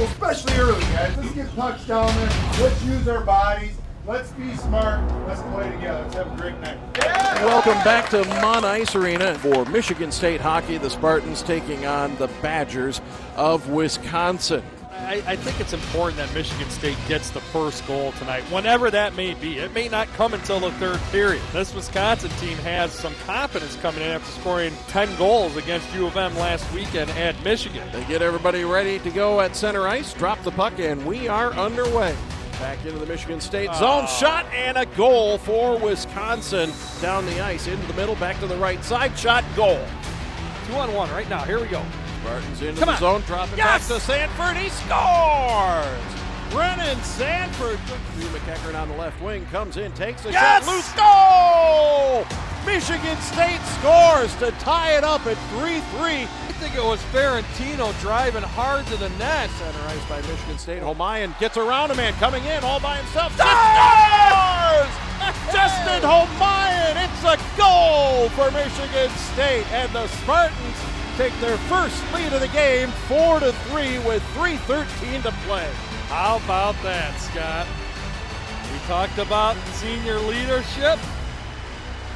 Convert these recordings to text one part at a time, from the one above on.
Well, especially early, guys. Let's get pucks down there. Let's use our bodies. Let's be smart. Let's play together. Let's have a great night. Yeah! Welcome back to Mon Ice Arena for Michigan State hockey. The Spartans taking on the Badgers of Wisconsin. I think it's important that Michigan State gets the first goal tonight, whenever that may be. It may not come until the third period. This Wisconsin team has some confidence coming in after scoring 10 goals against U of M last weekend at Michigan. They get everybody ready to go at center ice, drop the puck, and we are underway. Back into the Michigan State zone, shot and a goal for Wisconsin. Down the ice, into the middle, back to the right side, shot, goal. 2-on-1 right now, here we go. Spartans into the zone, dropping back to Sanford, he scores! Brennan Sanford, Drew McEachern on the left wing, comes in, takes a shot, loose, goal! Michigan State scores to tie it up at 3-3. I think it was Ferrantino driving hard to the net. Center ice by Michigan State. Holmeyen gets around a man coming in all by himself. Scores! Justin Holmeyen. It's a goal for Michigan State, and the Spartans take their first lead of the game, 4-3 with 3:13 to play. How about that, Scott? We talked about senior leadership.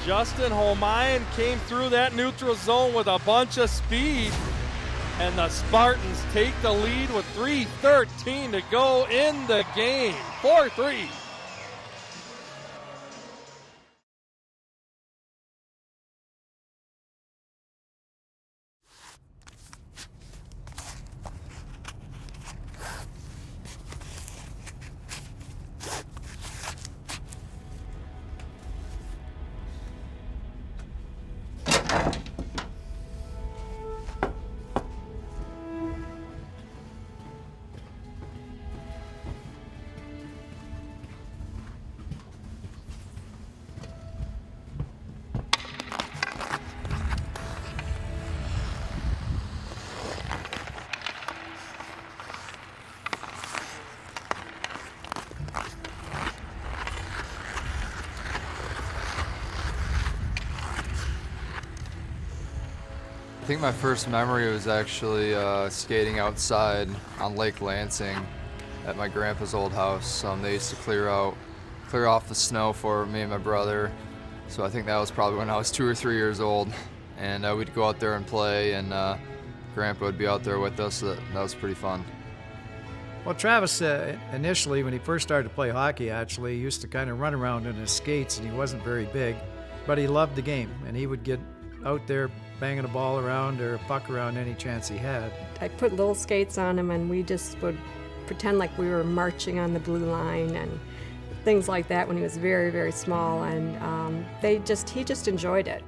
Justin Holmeyen came through that neutral zone with a bunch of speed, and the Spartans take the lead with 3:13 to go in the game. 4-3. I think my first memory was actually skating outside on Lake Lansing at my grandpa's old house. They used to clear off the snow for me and my brother. So I think that was probably when I was 2 or 3 years old. And we'd go out there and play, and Grandpa would be out there with us. So that was pretty fun. Well, Travis, initially, when he first started to play hockey, actually, he used to kind of run around in his skates, and he wasn't very big. But he loved the game, and he would get out there banging a ball around or a puck around any chance he had. I put little skates on him, and we just would pretend like we were marching on the blue line and things like that when he was very, very small, and he just enjoyed it.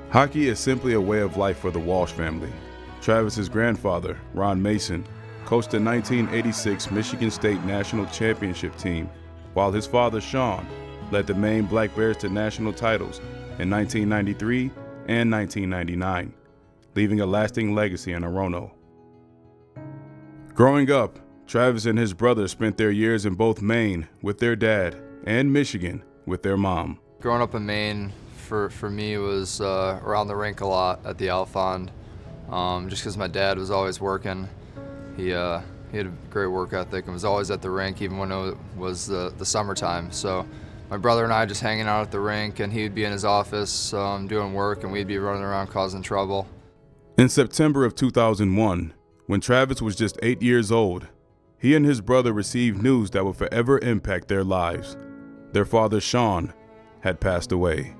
Hockey is simply a way of life for the Walsh family. Travis's grandfather, Ron Mason, coached the 1986 Michigan State National Championship team, while his father, Sean, led the Maine Black Bears to national titles in 1993 and 1999, leaving a lasting legacy in Orono. Growing up, Travis and his brother spent their years in both Maine with their dad and Michigan with their mom. Growing up in Maine for me was around the rink a lot at the Alfond, just because my dad was always working. He had a great work ethic and was always at the rink even when it was the summertime. So my brother and I just hanging out at the rink, and he'd be in his office doing work, and we'd be running around causing trouble. In September of 2001, when Travis was just 8 years old, he and his brother received news that would forever impact their lives. Their father, Sean, had passed away.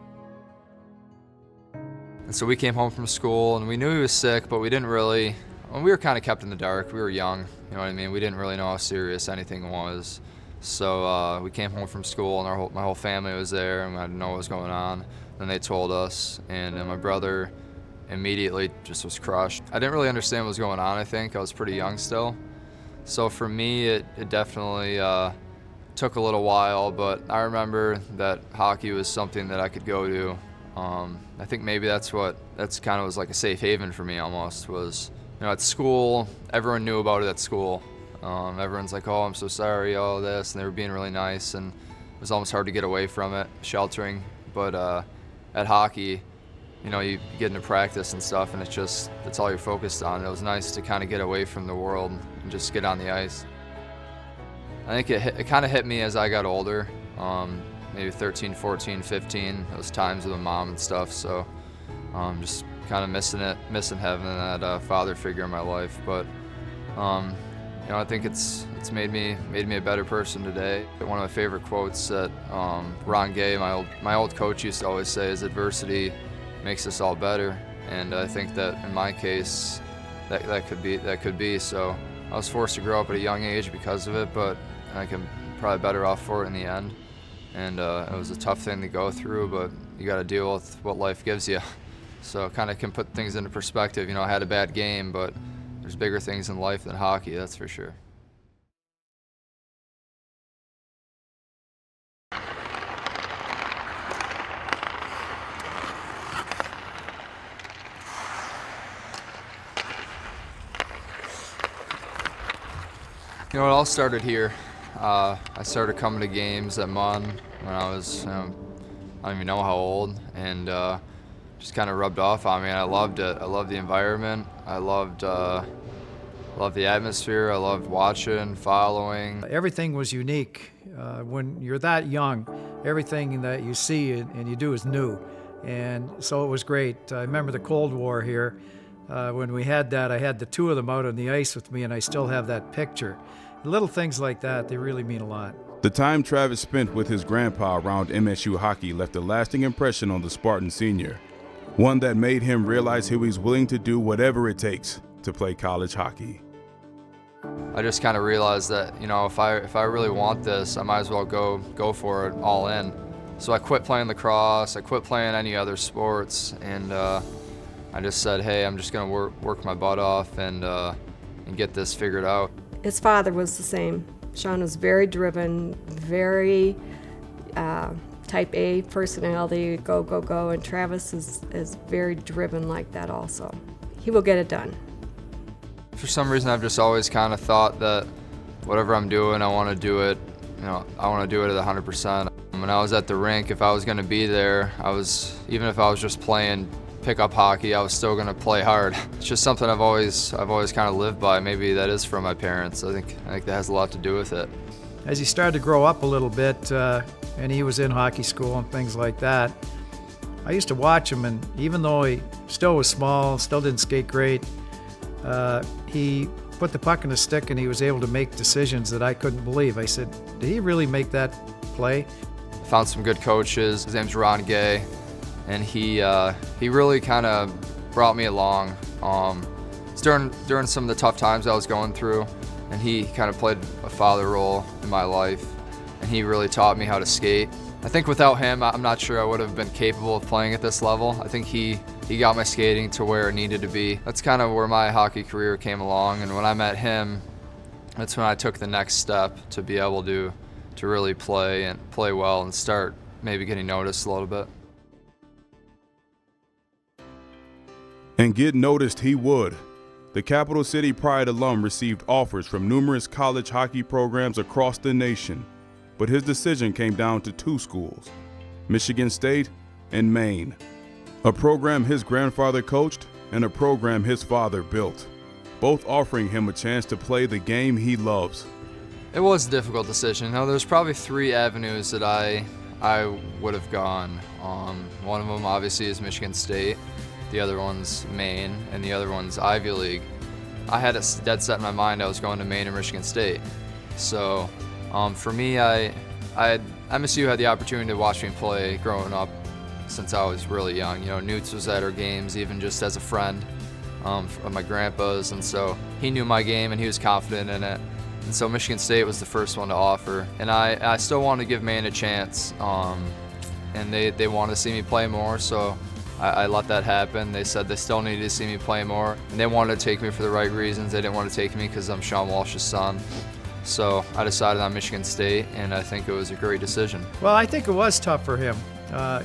And so we came home from school, and we knew he was sick, but we didn't really, we were kind of kept in the dark. We were young, you know what I mean? We didn't really know how serious anything was. So we came home from school, and my whole family was there, and I didn't know what was going on. Then they told us, and my brother immediately just was crushed. I didn't really understand what was going on, I think. I was pretty young still. So for me, it definitely took a little while, but I remember that hockey was something that I could go to. I think maybe that's kind of was like a safe haven for me almost, was, you know, at school, everyone knew about it at school. Everyone's like, oh, I'm so sorry, all this, and they were being really nice, and it was almost hard to get away from it, sheltering. But at hockey, you know, you get into practice and stuff, and it's all you're focused on. It was nice to kind of get away from the world and just get on the ice. I think it kind of hit me as I got older, maybe 13, 14, 15, those times with my mom and stuff. So just kind of missing having that father figure in my life. But you know, I think it's made me a better person today. One of my favorite quotes that Ron Gay, my old coach, used to always say is, "Adversity makes us all better." And I think that in my case, that could be. So I was forced to grow up at a young age because of it, but I think I'm probably better off for it in the end. And it was a tough thing to go through, but you got to deal with what life gives you. So kind of can put things into perspective. You know, I had a bad game, but there's bigger things in life than hockey, that's for sure. You know, it all started here. I started coming to games at Munn when I was, I don't even know how old, and just kind of rubbed off on me. And I loved it. I loved the environment. I loved the atmosphere. I loved watching, following. Everything was unique. When you're that young, everything that you see and you do is new. And so it was great. I remember the Cold War here. When we had that, I had the two of them out on the ice with me, and I still have that picture. Little things like that, they really mean a lot. The time Travis spent with his grandpa around MSU hockey left a lasting impression on the Spartan senior, one that made him realize he was willing to do whatever it takes to play college hockey. I just kind of realized that, you know, if I really want this, I might as well go for it all in. So I quit playing lacrosse, I quit playing any other sports, and I just said, hey, I'm just going to work my butt off and get this figured out. His father was the same. Sean was very driven, very type A personality, go, go, go, and Travis is very driven like that also. He will get it done. For some reason, I've just always kind of thought that whatever I'm doing, I want to do it, you know, I want to do it at 100%. When I was at the rink, if I was going to be there, even if I was just playing pickup hockey, I was still going to play hard. It's just something I've always kind of lived by. Maybe that is from my parents. I think that has a lot to do with it. As he started to grow up a little bit, and he was in hockey school and things like that, I used to watch him, and even though he still was small, still didn't skate great, he put the puck in the stick and he was able to make decisions that I couldn't believe. I said, did he really make that play? I found some good coaches. His name's Ron Gay, and he really kind of brought me along. It's during some of the tough times I was going through, and he kind of played a father role in my life, and he really taught me how to skate. I think without him, I'm not sure I would have been capable of playing at this level. I think he got my skating to where it needed to be. That's kind of where my hockey career came along, and when I met him, that's when I took the next step to be able to really play well and start maybe getting noticed a little bit. And get noticed he would. The Capital City Pride alum received offers from numerous college hockey programs across the nation, but his decision came down to two schools, Michigan State and Maine, a program his grandfather coached and a program his father built, both offering him a chance to play the game he loves. It was a difficult decision. Now, there's probably three avenues that I would have gone. One of them obviously is Michigan State, the other one's Maine, and the other one's Ivy League. I had it dead set in my mind I was going to Maine or Michigan State. So for me, MSU had the opportunity to watch me play growing up since I was really young. You know, Newts was at our games even just as a friend of my grandpa's, and so he knew my game and he was confident in it. And so Michigan State was the first one to offer, and I still wanted to give Maine a chance, and they wanted to see me play more, so I let that happen. They said they still needed to see me play more, and they wanted to take me for the right reasons. They didn't want to take me because I'm Sean Walsh's son. So I decided on Michigan State, and I think it was a great decision. Well, I think it was tough for him.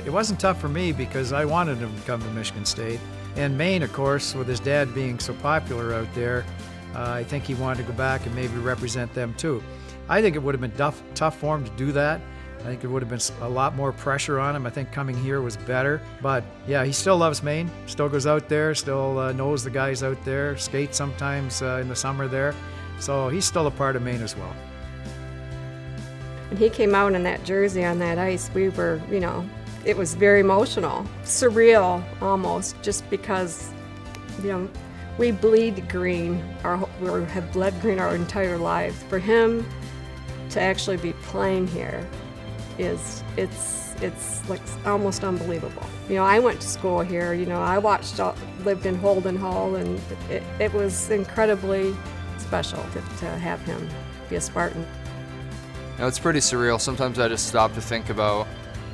It wasn't tough for me because I wanted him to come to Michigan State. And Maine, of course, with his dad being so popular out there, I think he wanted to go back and maybe represent them too. I think it would have been tough for him to do that, I think it would have been a lot more pressure on him. I think coming here was better. But yeah, he still loves Maine, still goes out there, still knows the guys out there, skates sometimes in the summer there. So he's still a part of Maine as well. When he came out in that jersey on that ice, we were, it was very emotional, surreal almost, just because, we bleed green, we have bled green our entire lives. For him to actually be playing here it's like almost unbelievable. I went to school here, I lived in Holden Hall, and it was incredibly special to have him be a Spartan. It's pretty surreal. Sometimes I just stop to think about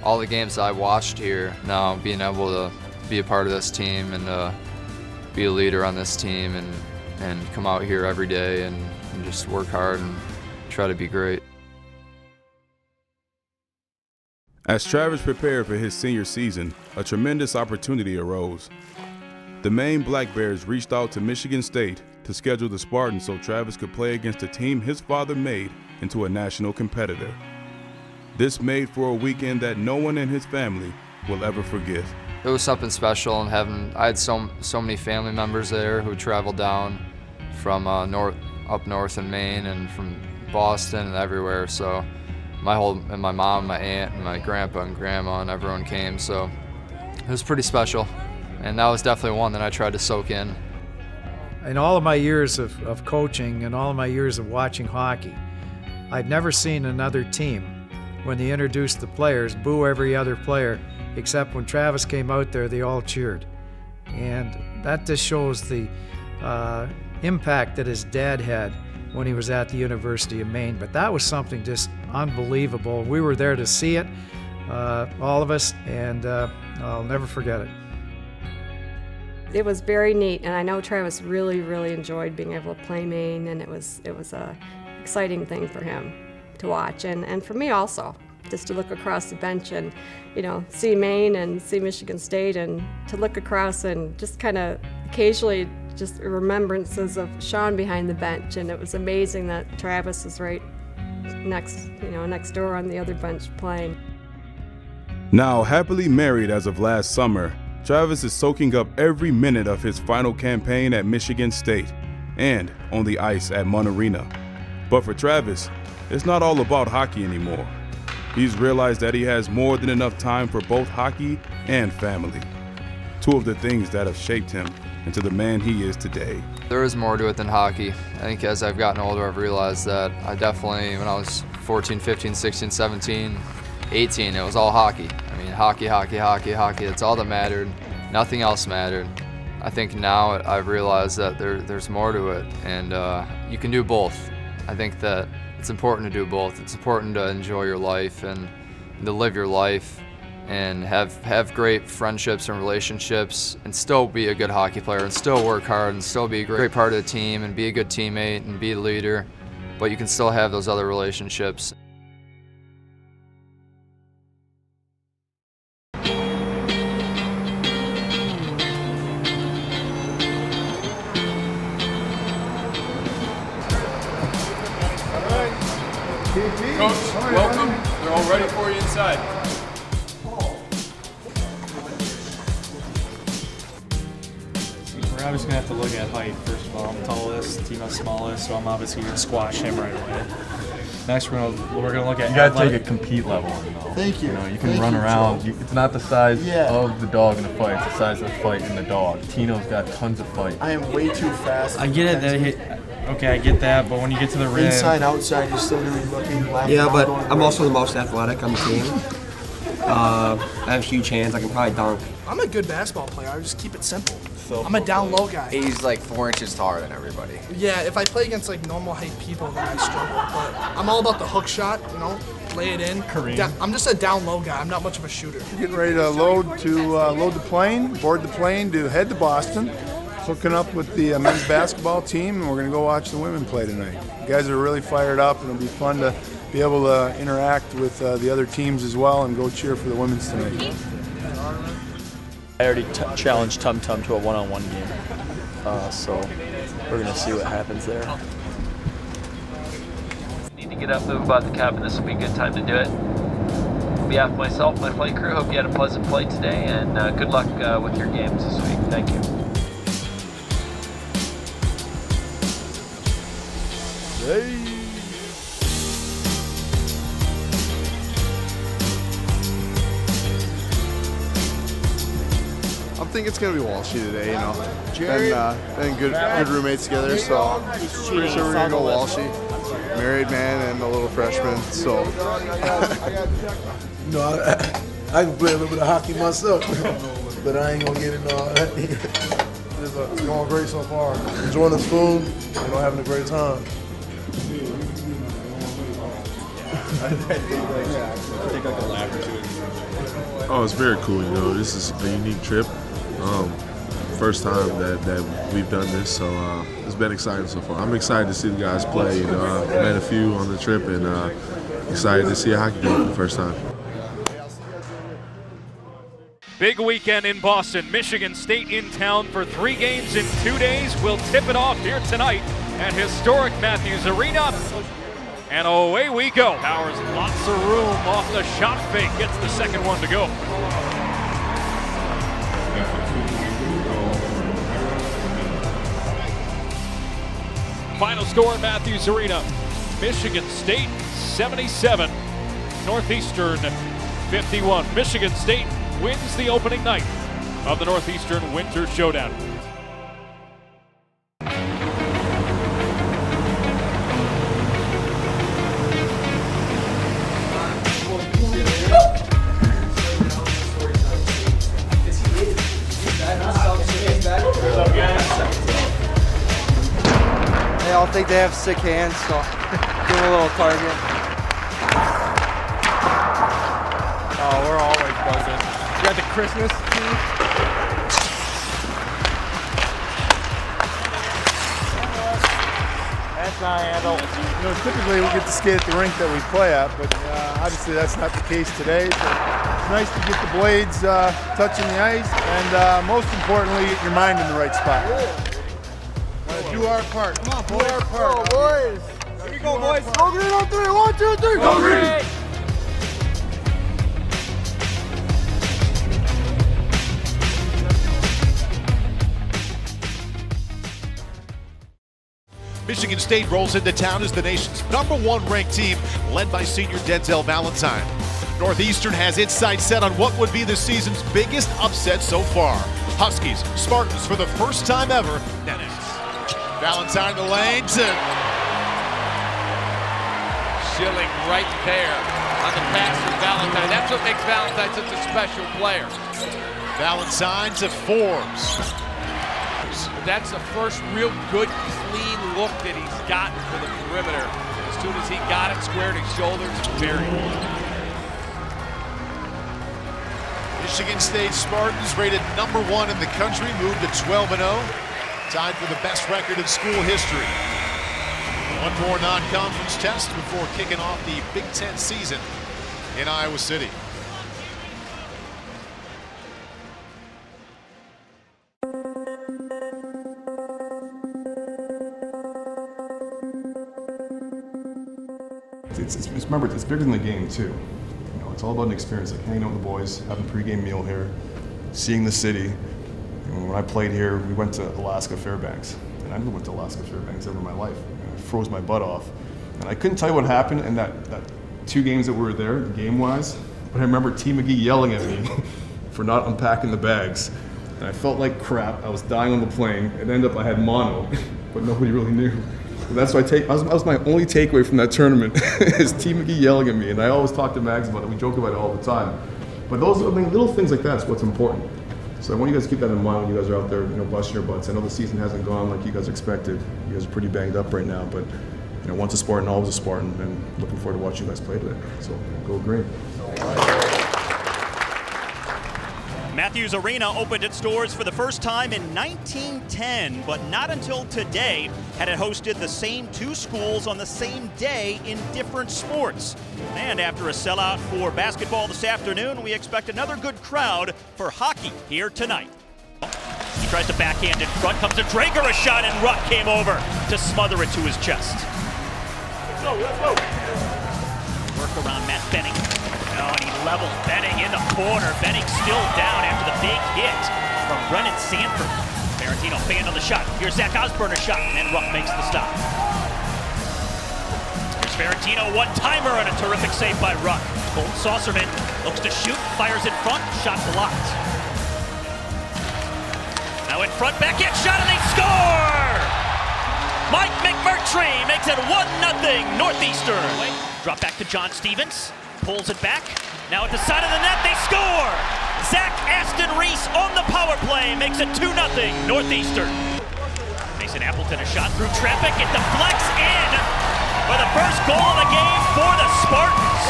all the games I watched here. Now being able to be a part of this team and be a leader on this team and come out here every day and just work hard and try to be great. As Travis prepared for his senior season, a tremendous opportunity arose. The Maine Black Bears reached out to Michigan State to schedule the Spartans so Travis could play against a team his father made into a national competitor. This made for a weekend that no one in his family will ever forget. It was something special, and I had so many family members there who traveled down from up north in Maine and from Boston and everywhere. So my mom, my aunt, and my grandpa and grandma and everyone came. So it was pretty special, and that was definitely one that I tried to soak in. In all of my years of coaching and all of my years of watching hockey, I'd never seen another team, when they introduced the players, boo every other player, except when Travis came out there, they all cheered. And that just shows the impact that his dad had when he was at the University of Maine. But that was something just unbelievable. We were there to see it, all of us, and I'll never forget it. It was very neat, and I know Travis really, really enjoyed being able to play Maine, and it was a exciting thing for him to watch, and for me also, just to look across the bench and see Maine and see Michigan State, and to look across and just kind of occasionally just remembrances of Sean behind the bench, and it was amazing that Travis was right next door on the other bench playing. Now happily married as of last summer, Travis is soaking up every minute of his final campaign at Michigan State and on the ice at Munn Arena. But for Travis, it's not all about hockey anymore. He's realized that he has more than enough time for both hockey and family, two of the things that have shaped him into the man he is today. There is more to it than hockey. I think as I've gotten older, I've realized that I definitely, when I was 14, 15, 16, 17, 18, it was all hockey. I mean, hockey, that's all that mattered. Nothing else mattered. I think now I've realized that there's more to it, and you can do both. I think that it's important to do both. It's important to enjoy your life and to live your life and have great friendships and relationships and still be a good hockey player and still work hard and still be a great part of the team and be a good teammate and be a leader, but you can still have those other relationships. Coach, welcome. They're all ready for you inside. We're obviously going to have to look at height, first of all. I'm tallest, Timo's smallest, so I'm obviously going to squash him right away. Next, we're gonna look at. You gotta take a compete level in, though. Thank you. You can run around. It's not the size of the dog in the fight. It's the size of the fight in the dog. Tino's got tons of fight. I am way too fast. I get it. Okay, I get that, but when you get to the rim, inside, outside, you're still gonna be looking left. Yeah, but I'm also the most athletic on the team. I have huge hands. I can probably dunk. I'm a good basketball player. I just keep it simple. I'm a down low guy. He's like 4 inches taller than everybody. Yeah, if I play against like normal height people, then I struggle. But I'm all about the hook shot, lay it in. I'm just a down low guy. I'm not much of a shooter. Getting ready to load the plane, board the plane to head to Boston. Hooking up with the men's basketball team, and we're going to go watch the women play tonight. You guys are really fired up, and it'll be fun to be able to interact with the other teams as well and go cheer for the women's tonight. I already challenged Tum Tum to a one-on-one game, so we're going to see what happens there. Need to get up, move about the cabin. This will be a good time to do it. on behalf of myself and my flight crew, hope you had a pleasant flight today, and good luck with your games this week. Thank you. I think it's gonna be Walshy today, you know. Been good roommates together, so pretty sure we're gonna go Walshy. Married man and a little freshman, so. No, I can play a little bit of hockey myself, but I ain't gonna get into all that. It's going great so far. Enjoying the school, having a great time. Oh, it's very cool. This is a unique trip. First time that we've done this, so it's been exciting so far. I'm excited to see the guys play. I met a few on the trip, and excited to see a hockey game for the first time. Big weekend in Boston. Michigan State in town for 3 games in 2 days. We'll tip it off here tonight at historic Matthews Arena. And away we go. Powers lots of room off the shot fake. Gets the second one to go. Final score in Matthews Arena. Michigan State 77, Northeastern 51. Michigan State wins the opening night of the Northeastern Winter Showdown. I don't think they have sick hands, so give them a little target. Oh, we're always buzzing. You got the Christmas team? That's not handled. Typically we get to skate at the rink that we play at, but obviously that's not the case today. So it's nice to get the blades touching the ice, and most importantly, get your mind in the right spot. Do our part. Come on, boys. Do our part. Go, boys. Here we go, boys. Go green on 3. 1, 2, 3. Go green. Michigan State rolls into town as the nation's #1 ranked team, led by senior Denzel Valentine. Northeastern has its sights set on what would be the season's biggest upset so far. Huskies, Spartans for the first time ever. Dennis. Valentine the lane to Schilling right there on the pass from Valentine. That's what makes Valentine such a special player. Valentine to Forbes. That's the first real good, clean look that he's gotten for the perimeter. As soon as he got it, squared his shoulders, buried. Michigan State Spartans, rated #1 in the country, moved to 12-0. Tied for the best record in school history. One more non-conference test before kicking off the Big Ten season in Iowa City. Remember, it's bigger than the game too. It's all about an experience, like hanging out with the boys, having a pregame meal here, seeing the city. When I played here, we went to Alaska Fairbanks, and I never went to Alaska Fairbanks ever in my life. I froze my butt off, and I couldn't tell you what happened in that 2 games that were there, game-wise, but I remember T. McGee yelling at me for not unpacking the bags, and I felt like crap. I was dying on the plane. It ended up I had mono, but nobody really knew. So that's what that was my only takeaway from that tournament is T. McGee yelling at me, and I always talk to Mags about it. We joke about it all the time, but those little things like that's what's important. So I want you guys to keep that in mind when you guys are out there, busting your butts. I know the season hasn't gone like you guys expected. You guys are pretty banged up right now, but once a Spartan, always a Spartan, and looking forward to watching you guys play today. So go green. Matthews Arena opened its doors for the first time in 1910, but not until today had it hosted the same 2 schools on the same day in different sports. And after a sellout for basketball this afternoon, we expect another good crowd for hockey here tonight. He tries to backhand in front, comes to Drager, a shot, and Ruck came over to smother it to his chest. Let's go. Work around Matt Benning. Oh, and he levels Benning in the corner. Benning still down after the big hit from Brennan Sanford. Ferentino fanned on the shot. Here's Zach Osborne's shot, and Ruck makes the stop. Here's Ferentino, one-timer, and a terrific save by Ruck. Colton Saucerman looks to shoot, fires in front, shot blocked. Now in front, backhand shot, and they score! Mike McMurtry makes it 1-0 Northeastern. Drop back to John Stevens, pulls it back. Now at the side of the net, they score! Zach Aston Reese on the power play makes it 2-0 Northeastern. Mason Appleton a shot through traffic, it deflects in for the first goal of the game for the Spartans.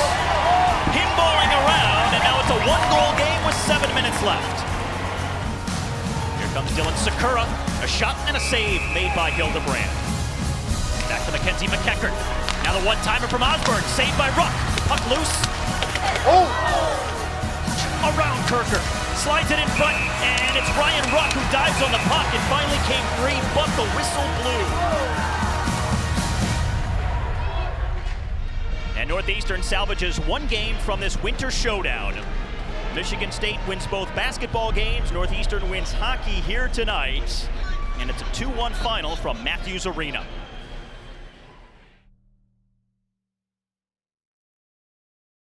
Pinballing around, and now it's a 1-goal game with 7 minutes left. Here comes Dylan Sakura, a shot and a save made by Hildebrand. Back to Mackenzie McEachern. Now the one-timer from Osborne, saved by Ruck. Puck loose. Oh! Around Kirker. Slides it in front, and it's Ryan Ruck who dives on the puck. It finally came free, but the whistle blew. And Northeastern salvages 1 game from this winter showdown. Michigan State wins both basketball games. Northeastern wins hockey here tonight. And it's a 2-1 final from Matthews Arena.